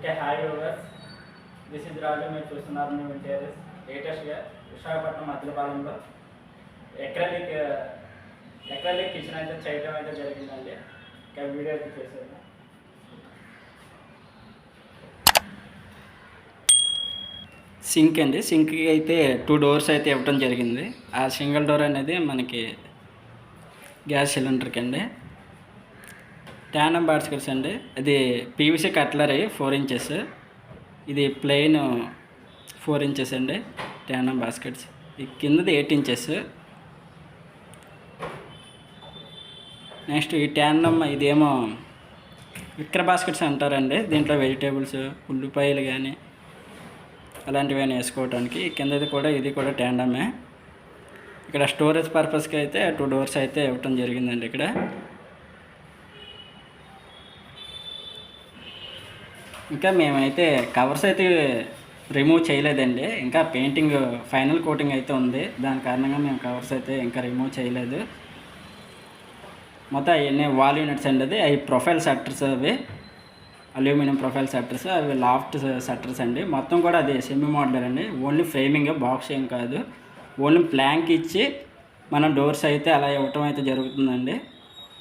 Okay hi viewers, this is Raju. మీరు చూస్తున్నారు మేము ఇంటీరియర్స్ లేటెస్ట్గా విశాఖపట్నం మధ్యపాలెంలో ఎక్రాలిక్ కిచెన్ అయితే చేయడం అయితే జరిగిందండి. ఇంకా వీడియో అయితే చేశాను. సింక్ అండి, సింక్కి అయితే 2 డోర్స్ అయితే ఇవ్వడం జరిగింది. ఆ సింగిల్ డోర్ అనేది మనకి గ్యాస్ సిలిండర్కి అండి. ట్యానమ్ బాస్కెట్స్ అండి, అది పీవీసీ కట్లరీ 4 ఇంచెస్, ఇది ప్లెయిన్ 4 ఇంచెస్ అండి. ట్యానమ్ బాస్కెట్స్ ఈ కిందది 8 ఇంచెస్. నెక్స్ట్ ఈ ట్యానమ్ ఇదేమో విక్ర బాస్కెట్స్ అంటారండి. దీంట్లో వెజిటేబుల్స్, ఉల్లిపాయలు కానీ అలాంటివి వేసుకోవడానికి. కిందది కూడా ఇది కూడా ట్యాండమే. ఇక్కడ స్టోరేజ్ పర్పస్కి అయితే 2 డోర్స్ అయితే ఇవ్వటం జరిగిందండి. ఇక్కడ ఇంకా మేమైతే కవర్స్ అయితే రిమూవ్ చేయలేదండి. ఇంకా పెయింటింగ్ ఫైనల్ కోటింగ్ అయితే ఉంది. దాని కారణంగా మేము కవర్స్ అయితే ఇంకా రిమూవ్ చేయలేదు. మొత్తం అవన్నీ వాల్ యూనిట్స్ అండి. అవి ప్రొఫైల్ షట్టర్స్, అవి అల్యూమినియం ప్రొఫైల్ షట్టర్స్, అవి లాఫ్ట్ షట్టర్స్ అండి. మొత్తం కూడా అది సెమీ మోడలర్ అండి. ఓన్లీ ఫ్రేమింగ్, బాక్స్ ఏం కాదు. ఓన్లీ ప్లాంక్ ఇచ్చి మనం డోర్స్ అయితే అలా ఇవ్వటం అయితే జరుగుతుందండి.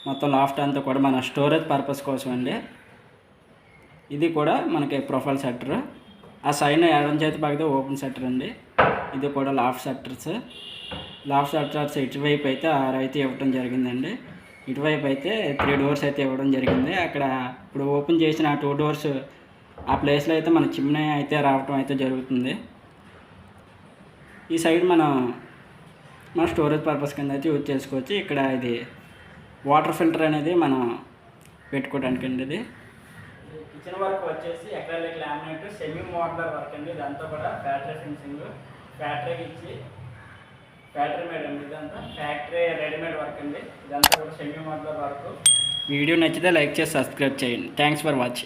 మొత్తం లాఫ్ట్ అంతా కూడా మన స్టోరేజ్ పర్పస్ కోసం అండి. ఇది కూడా మనకి ప్రొఫైల్ షట్టర్. ఆ సైడ్ ఎడం చేతి పక్కన ఓపెన్ షట్టర్ అండి. ఇది కూడా లాఫ్ట్ షట్టర్స్. లాఫ్ట్ షట్టర్స్ ఇటువైపు అయితే 6 అయితే ఇవ్వడం జరిగిందండి. ఇటువైపు అయితే 3 డోర్స్ అయితే ఇవ్వడం జరిగింది. అక్కడ ఇప్పుడు ఓపెన్ చేసిన 2 డోర్స్ ఆ ప్లేస్లో అయితే మన చిమ్నీ అయితే రావటం అయితే జరుగుతుంది. ఈ సైడ్ మన స్టోరేజ్ పర్పస్ కింద అయితే యూజ్ చేసుకోవచ్చు. ఇక్కడ ఇది వాటర్ ఫిల్టర్ అనేది మనం పెట్టుకోవడానికి అండి. ఇది కిచెన్ వర్క్ వచ్చేసి acrylic laminate semi modular work అండి. ఇదంతా కూడా ఫ్యాక్టరీ ఫినిషింగ్, ఫ్యాక్టరీకి ఇచ్చి ఫ్యాక్టరీ మేడ్ అండి. ఇదంతా ఫ్యాక్టరీ రెడీమేడ్ వర్క్ అండి. ఇదంతా కూడా సెమీ మోడలర్ వర్క్. వీడియో నచ్చితే లైక్ చేసి సబ్స్క్రైబ్ చేయండి. Thanks for watching.